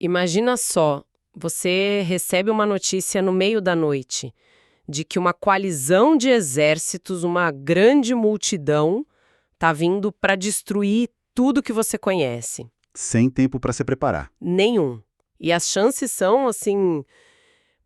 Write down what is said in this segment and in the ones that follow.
Imagina só, você recebe uma notícia no meio da noite de que uma coalizão de exércitos, uma grande multidão, tá vindo para destruir tudo que você conhece. Sem tempo para se preparar. Nenhum. E as chances são, assim,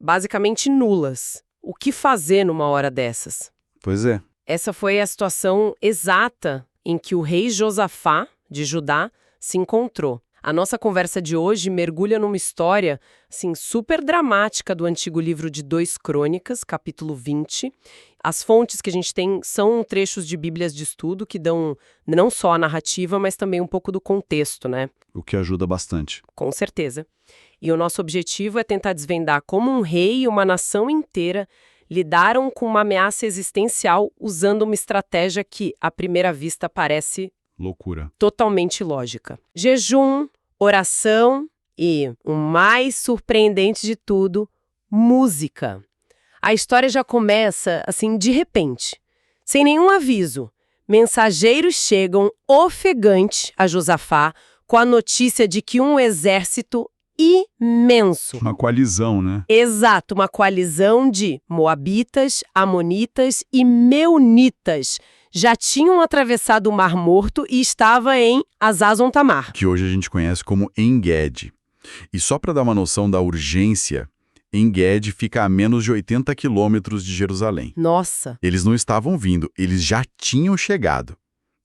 basicamente nulas. O que fazer numa hora dessas? Pois é. Essa foi a situação exata em que o rei Josafá, de Judá, se encontrou. A nossa conversa de hoje mergulha numa história, assim, super dramática do antigo livro de 2 Crônicas, capítulo 20. As fontes que a gente tem são trechos de bíblias de estudo que dão não só a narrativa, mas também um pouco do contexto, né? O que ajuda bastante. Com certeza. E o nosso objetivo é tentar desvendar como um rei e uma nação inteira lidaram com uma ameaça existencial usando uma estratégia que, à primeira vista, parece Loucura. totalmente lógica. Jejum, oração e, o mais surpreendente de tudo, música. A história já começa, assim, de repente. Sem nenhum aviso, mensageiros chegam ofegantes a Josafá com a notícia de que um exército imenso. Uma coalizão, né? Exato, uma coalizão de moabitas, amonitas e meunitas já tinham atravessado o Mar Morto e estava em Hazazon Tamar. Que hoje a gente conhece como En-Gedi. E só para dar uma noção da urgência, En-Gedi fica a menos de 80 quilômetros de Jerusalém. Nossa, Eles não estavam vindo, eles já tinham chegado.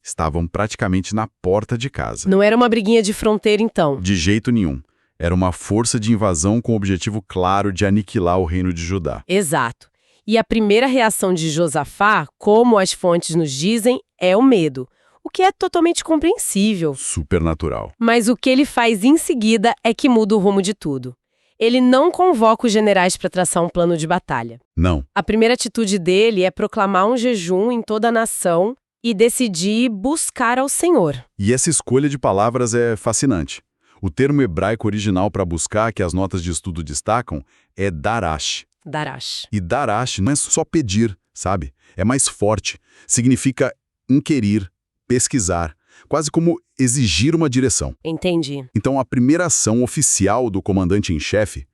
Estavam praticamente na porta de casa. não era uma briguinha de fronteira então. De jeito nenhum. Era uma força de invasão com o objetivo claro de aniquilar o reino de Judá. Exato. E a primeira reação de Josafá, como as fontes nos dizem, é o medo. O que é totalmente compreensível. Supernatural. Mas o que ele faz em seguida é que muda o rumo de tudo. Ele não convoca os generais para traçar um plano de batalha. Não. A primeira atitude dele é proclamar um jejum em toda a nação e decidir buscar ao Senhor. E essa escolha de palavras é fascinante. O termo hebraico original para buscar, que as notas de estudo destacam, é darash. Darash. E darash não é só pedir, sabe? É mais forte. Significa inquirir, pesquisar, quase como exigir uma direção. Entendi. Então a primeira ação oficial do comandante em chefe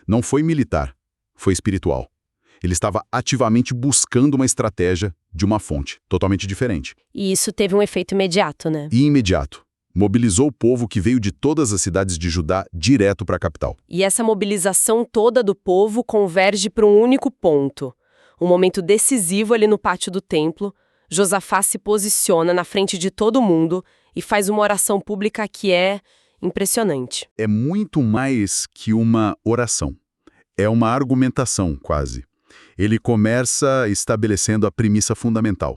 não foi militar, foi espiritual. Ele estava ativamente buscando uma estratégia de uma fonte totalmente diferente. E isso teve um efeito imediato, né? E imediato. Mobilizou o povo que veio de todas as cidades de Judá direto para a capital. E essa mobilização toda do povo converge para um único ponto. Um momento decisivo ali no pátio do templo, Josafá se posiciona na frente de todo mundo e faz uma oração pública que é impressionante. É muito mais que uma oração. É uma argumentação, quase. Ele começa estabelecendo a premissa fundamental: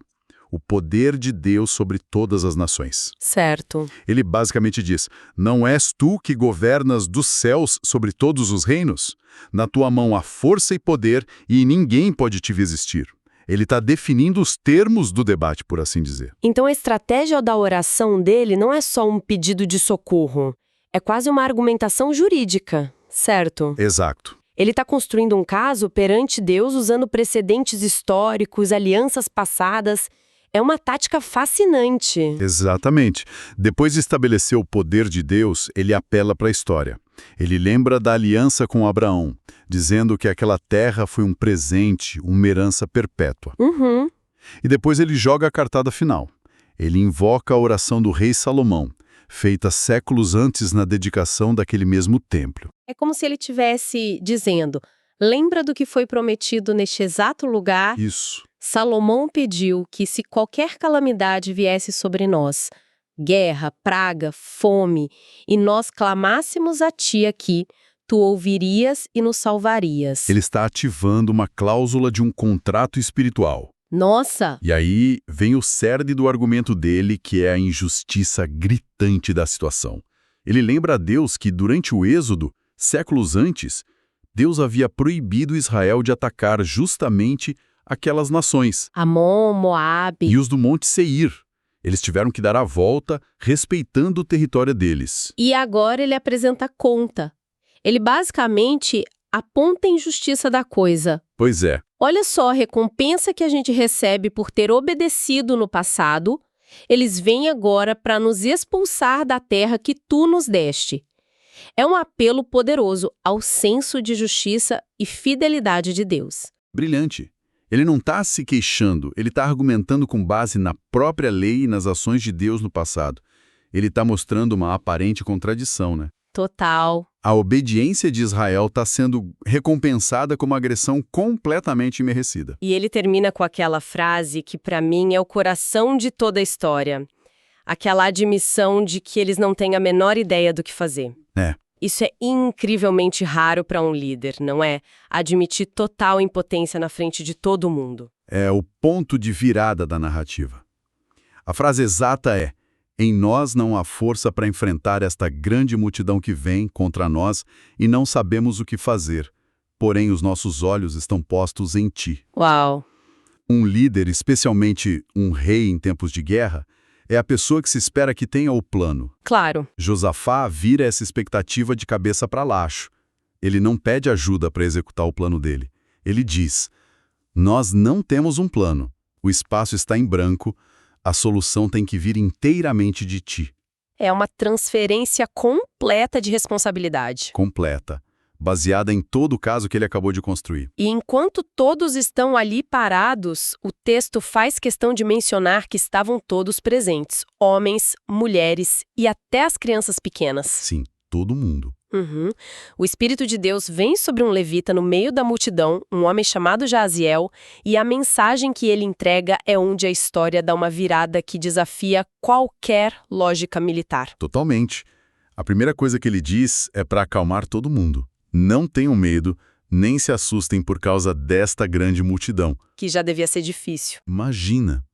o poder de Deus sobre todas as nações. Certo. Ele basicamente diz: não és tu que governas dos céus sobre todos os reinos? Na tua mão há força e poder e ninguém pode te resistir. Ele está definindo os termos do debate, por assim dizer. Então a estratégia da oração dele não é só um pedido de socorro, é quase uma argumentação jurídica, certo? Exato. Ele está construindo um caso perante Deus usando precedentes históricos, alianças passadas. É uma tática fascinante. Exatamente. Depois de estabelecer o poder de Deus, ele apela para a história. Ele lembra da aliança com Abraão, dizendo que aquela terra foi um presente, uma herança perpétua. Uhum. E depois ele joga a cartada final. Ele invoca a oração do rei Salomão, feita séculos antes na dedicação daquele mesmo templo. É como se ele estivesse dizendo: lembra do que foi prometido neste exato lugar? Isso. Salomão pediu que, se qualquer calamidade viesse sobre nós, guerra, praga, fome, e nós clamássemos a ti aqui, tu ouvirias e nos salvarias. Ele está ativando uma cláusula de um contrato espiritual. Nossa! E aí vem o cerne do argumento dele, que é a injustiça gritante da situação. Ele lembra a Deus que, durante o Êxodo, séculos antes, Deus havia proibido Israel de atacar justamente aquelas nações. Amon, Moabe. E os do Monte Seir. Eles tiveram que dar a volta, respeitando o território deles. E agora ele apresenta conta. Ele basicamente aponta a injustiça da coisa. Pois é. Olha só a recompensa que a gente recebe por ter obedecido no passado. Eles vêm agora para nos expulsar da terra que tu nos deste. É um apelo poderoso ao senso de justiça e fidelidade de Deus. Brilhante. Ele não está se queixando, ele está argumentando com base na própria lei e nas ações de Deus no passado. Ele está mostrando uma aparente contradição, né? Total. A obediência de Israel está sendo recompensada com uma agressão completamente imerrecida. E ele termina com aquela frase que, para mim, é o coração de toda a história. Aquela admissão de que eles não têm a menor ideia do que fazer. É. Isso é incrivelmente raro para um líder, não é? Admitir total impotência na frente de todo mundo. É o ponto de virada da narrativa. A frase exata é: em nós não há força para enfrentar esta grande multidão que vem contra nós e não sabemos o que fazer, porém os nossos olhos estão postos em ti. Uau! Um líder, especialmente um rei em tempos de guerra, é a pessoa que se espera que tenha o plano. Claro. Josafá vira essa expectativa de cabeça para baixo. Ele não pede ajuda para executar o plano dele. Ele diz: nós não temos um plano, o espaço está em branco, a solução tem que vir inteiramente de ti. É uma transferência completa de responsabilidade. Completa, baseada em todo o caso que ele acabou de construir. E enquanto todos estão ali parados, o texto faz questão de mencionar que estavam todos presentes. Homens, mulheres e até as crianças pequenas. Sim, todo mundo. Uhum. O Espírito de Deus vem sobre um levita no meio da multidão, um homem chamado Jaziel, e a mensagem que ele entrega é onde a história dá uma virada que desafia qualquer lógica militar. Totalmente. A primeira coisa que ele diz é para acalmar todo mundo. Não tenham medo, nem se assustem por causa desta grande multidão. Que já devia ser difícil. Imagina!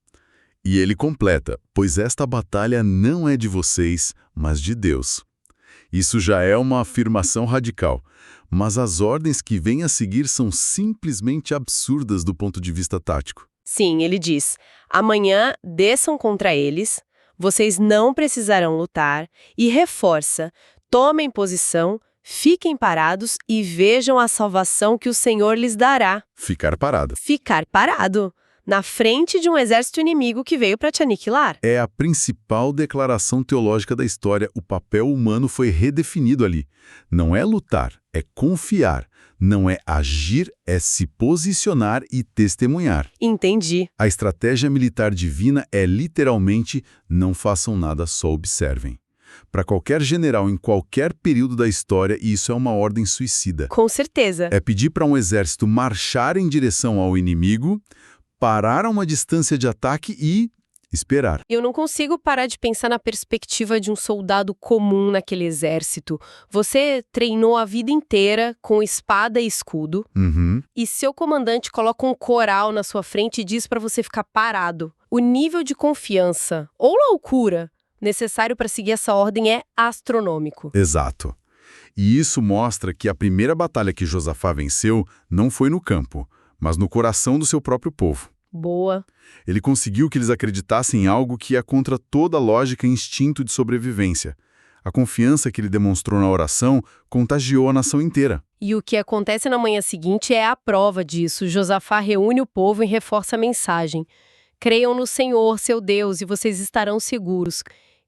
E ele completa: pois esta batalha não é de vocês, mas de Deus. Isso já é uma afirmação radical, mas as ordens que vêm a seguir são simplesmente absurdas do ponto de vista tático. Sim, ele diz: amanhã desçam contra eles, vocês não precisarão lutar, e reforça: tomem posição, fiquem parados e vejam a salvação que o Senhor lhes dará. Ficar parado. Ficar parado, na frente de um exército inimigo que veio para te aniquilar. É a principal declaração teológica da história. O papel humano foi redefinido ali. Não é lutar, é confiar. Não é agir, é se posicionar e testemunhar. Entendi. A estratégia militar divina é literalmente: não façam nada, só observem. Para qualquer general em qualquer período da história, isso é uma ordem suicida. Com certeza. É pedir para um exército marchar em direção ao inimigo, parar a uma distância de ataque e esperar. Eu não consigo parar de pensar na perspectiva de um soldado comum naquele exército. Você treinou a vida inteira com espada e escudo, e seu comandante coloca um coral na sua frente e diz para você ficar parado. O nível de confiança, ou loucura, necessário para seguir essa ordem é astronômico. Exato. E isso mostra que a primeira batalha que Josafá venceu não foi no campo, mas no coração do seu próprio povo. Boa. Ele conseguiu que eles acreditassem em algo que ia contra toda a lógica e instinto de sobrevivência. A confiança que ele demonstrou na oração contagiou a nação inteira. E o que acontece na manhã seguinte é a prova disso. Josafá reúne o povo e reforça a mensagem. Creiam no Senhor, seu Deus, e vocês estarão seguros.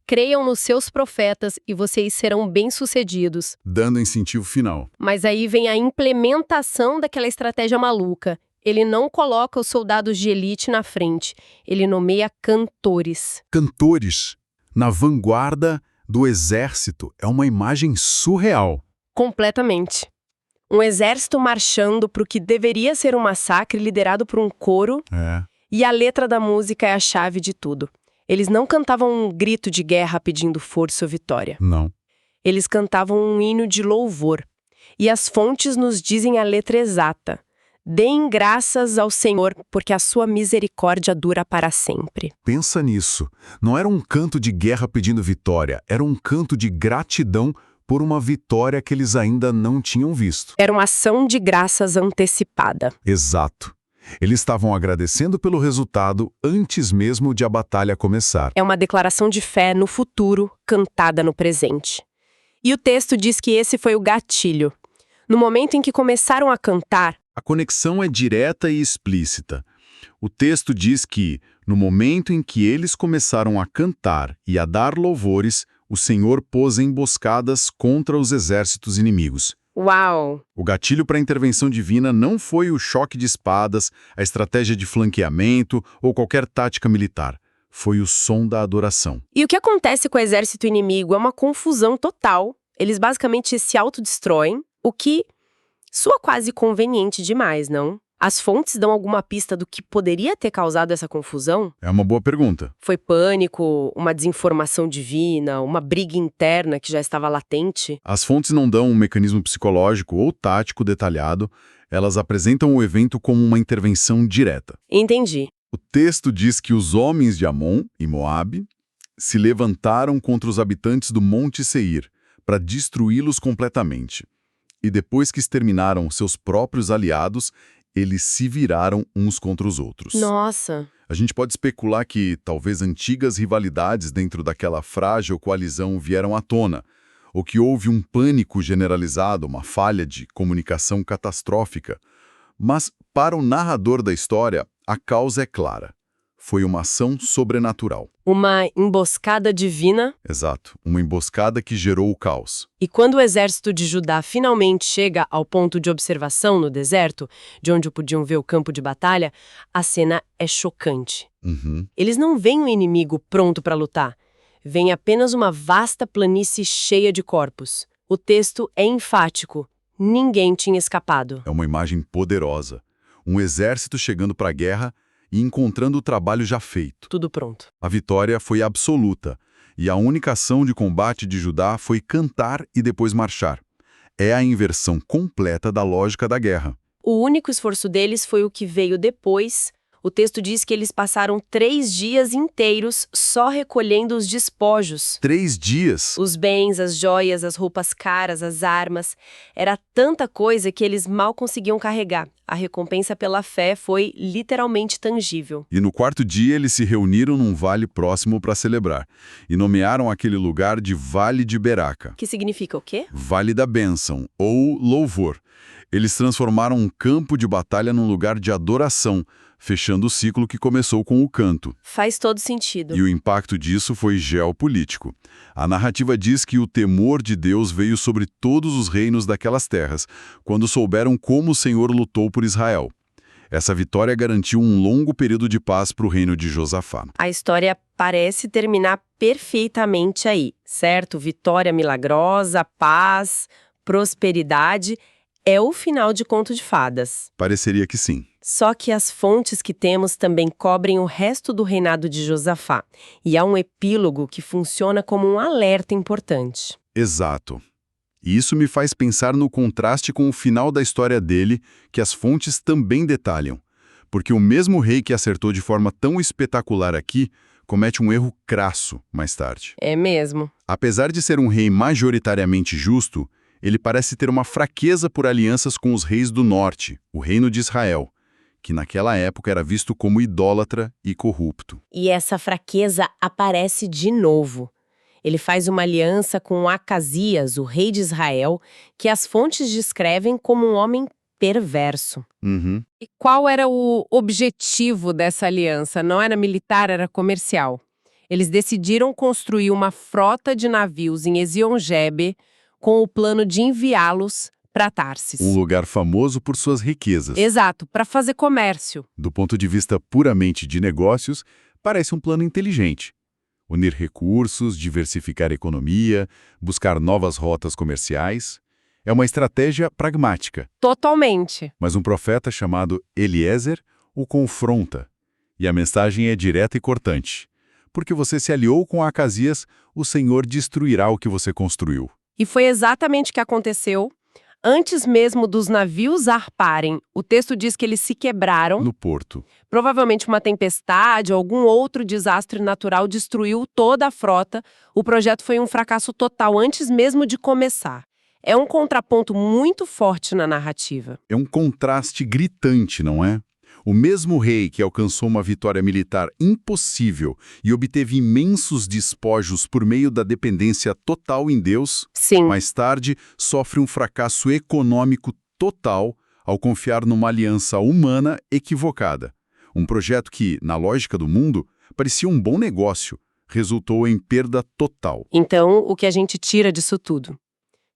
Creiam nos seus profetas e vocês serão bem-sucedidos. Dando incentivo final. Mas aí vem a implementação daquela estratégia maluca. Ele não coloca os soldados de elite na frente. Ele nomeia cantores. Cantores, na vanguarda do exército, é uma imagem surreal. Completamente. Um exército marchando para o que deveria ser um massacre liderado por um coro. E a letra da música é a chave de tudo. Eles não cantavam um grito de guerra pedindo força ou vitória. Não. Eles cantavam um hino de louvor. E as fontes nos dizem a letra exata. Deem graças ao Senhor, porque a sua misericórdia dura para sempre. Pensa nisso. Não era um canto de guerra pedindo vitória, era um canto de gratidão por uma vitória que eles ainda não tinham visto. Era uma ação de graças antecipada. Exato. Eles estavam agradecendo pelo resultado antes mesmo de a batalha começar. É uma declaração de fé no futuro, cantada no presente. E o texto diz que esse foi o gatilho. No momento em que começaram a cantar, a conexão é direta e explícita. O texto diz que, no momento em que eles começaram a cantar e a dar louvores, o Senhor pôs emboscadas contra os exércitos inimigos. Uau! O gatilho para a intervenção divina não foi o choque de espadas, a estratégia de flanqueamento ou qualquer tática militar. Foi o som da adoração. E o que acontece com o exército inimigo é uma confusão total. Eles basicamente se autodestroem, o que soa quase conveniente demais, não? As fontes dão alguma pista do que poderia ter causado essa confusão? É uma boa pergunta. Foi pânico, uma desinformação divina, uma briga interna que já estava latente? As fontes não dão um mecanismo psicológico ou tático detalhado, elas apresentam o evento como uma intervenção direta. Entendi. O texto diz que os homens de Amon e Moabe se levantaram contra os habitantes do Monte Seir para destruí-los completamente. E depois que exterminaram seus próprios aliados, eles se viraram uns contra os outros. Nossa! A gente pode especular que talvez antigas rivalidades dentro daquela frágil coalizão vieram à tona, ou que houve um pânico generalizado, uma falha de comunicação catastrófica. Mas, para o narrador da história, a causa é clara. Foi uma ação sobrenatural. Uma emboscada divina? Exato, uma emboscada que gerou o caos. E quando o exército de Judá finalmente chega ao ponto de observação no deserto, de onde podiam ver o campo de batalha, a cena é chocante. Eles não veem um inimigo pronto para lutar. Veem apenas uma vasta planície cheia de corpos. O texto é enfático. Ninguém tinha escapado. É uma imagem poderosa. Um exército chegando para a guerra e encontrando o trabalho já feito. Tudo pronto. A vitória foi absoluta, e a única ação de combate de Judá foi cantar e depois marchar. É a inversão completa da lógica da guerra. O único esforço deles foi o que veio depois. O texto diz que eles passaram 3 dias inteiros só recolhendo os despojos. 3 dias? Os bens, as joias, as roupas caras, as armas. Era tanta coisa que eles mal conseguiam carregar. A recompensa pela fé foi literalmente tangível. E no 4º dia eles se reuniram num vale próximo para celebrar. E nomearam aquele lugar de Vale de Beraca. Que significa o quê? Vale da Bênção, ou Louvor. Eles transformaram um campo de batalha num lugar de adoração, fechando o ciclo que começou com o canto. Faz todo sentido. E o impacto disso foi geopolítico. A narrativa diz que o temor de Deus veio sobre todos os reinos daquelas terras, quando souberam como o Senhor lutou por Israel. Essa vitória garantiu um longo período de paz para o reino de Josafá. A história parece terminar perfeitamente aí, certo? Vitória milagrosa, paz, prosperidade. É o final de Conto de Fadas. Pareceria que sim. Só que as fontes que temos também cobrem o resto do reinado de Josafá. E há um epílogo que funciona como um alerta importante. Exato. E isso me faz pensar no contraste com o final da história dele, que as fontes também detalham. Porque o mesmo rei que acertou de forma tão espetacular aqui, comete um erro crasso mais tarde. É mesmo. Apesar de ser um rei majoritariamente justo, ele parece ter uma fraqueza por alianças com os reis do norte, o reino de Israel, que naquela época era visto como idólatra e corrupto. E essa fraqueza aparece de novo. Ele faz uma aliança com Acasias, o rei de Israel, que as fontes descrevem como um homem perverso. E qual era o objetivo dessa aliança? Não era militar, era comercial. Eles decidiram construir uma frota de navios em Ezion-Geber com o plano de enviá-los para Tarsis. Um lugar famoso por suas riquezas. Exato, para fazer comércio. Do ponto de vista puramente de negócios, parece um plano inteligente. Unir recursos, diversificar a economia, buscar novas rotas comerciais. É uma estratégia pragmática. Totalmente. Mas um profeta chamado Eliezer o confronta. E a mensagem é direta e cortante. Porque você se aliou com Acasias, o Senhor destruirá o que você construiu. E foi exatamente o que aconteceu. Antes mesmo dos navios zarparem, o texto diz que eles se quebraram. No porto. Provavelmente uma tempestade ou algum outro desastre natural destruiu toda a frota. O projeto foi um fracasso total antes mesmo de começar. É um contraponto muito forte na narrativa. É um contraste gritante, não é? O mesmo rei que alcançou uma vitória militar impossível e obteve imensos despojos por meio da dependência total em Deus, Sim. mais tarde sofre um fracasso econômico total ao confiar numa aliança humana equivocada. Um projeto que, na lógica do mundo, parecia um bom negócio, resultou em perda total. Então, o que a gente tira disso tudo?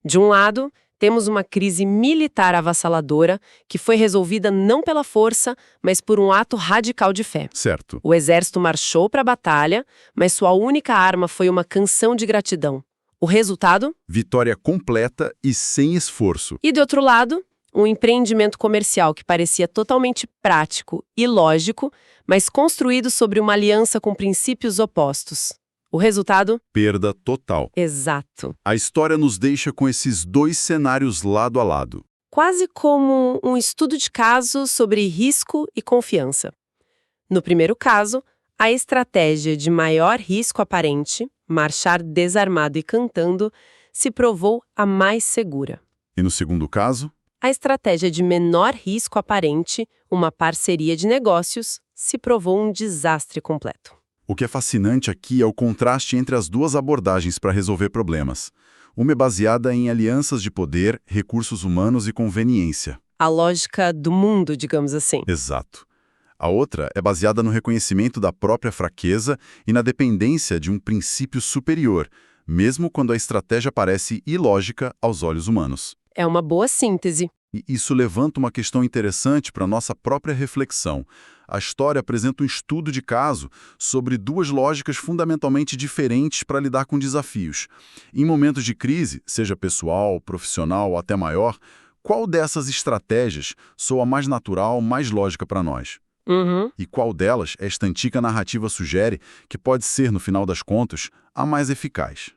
De um lado, temos uma crise militar avassaladora que foi resolvida não pela força, mas por um ato radical de fé. Certo. O exército marchou para a batalha, mas sua única arma foi uma canção de gratidão. O resultado? Vitória completa e sem esforço. E, de outro lado, um empreendimento comercial que parecia totalmente prático e lógico, mas construído sobre uma aliança com princípios opostos. O resultado? Perda total. Exato. A história nos deixa com esses dois cenários lado a lado. Quase como um estudo de caso sobre risco e confiança. No primeiro caso, a estratégia de maior risco aparente, marchar desarmado e cantando, se provou a mais segura. E no segundo caso? A estratégia de menor risco aparente, uma parceria de negócios, se provou um desastre completo. O que é fascinante aqui é o contraste entre as duas abordagens para resolver problemas. Uma é baseada em alianças de poder, recursos humanos e conveniência. A lógica do mundo, digamos assim. Exato. A outra é baseada no reconhecimento da própria fraqueza e na dependência de um princípio superior, mesmo quando a estratégia parece ilógica aos olhos humanos. É uma boa síntese. E isso levanta uma questão interessante para a nossa própria reflexão. A história apresenta um estudo de caso sobre duas lógicas fundamentalmente diferentes para lidar com desafios. Em momentos de crise, seja pessoal, profissional ou até maior, qual dessas estratégias soa mais natural, mais lógica para nós? E qual delas esta antiga narrativa sugere que pode ser, no final das contas, a mais eficaz?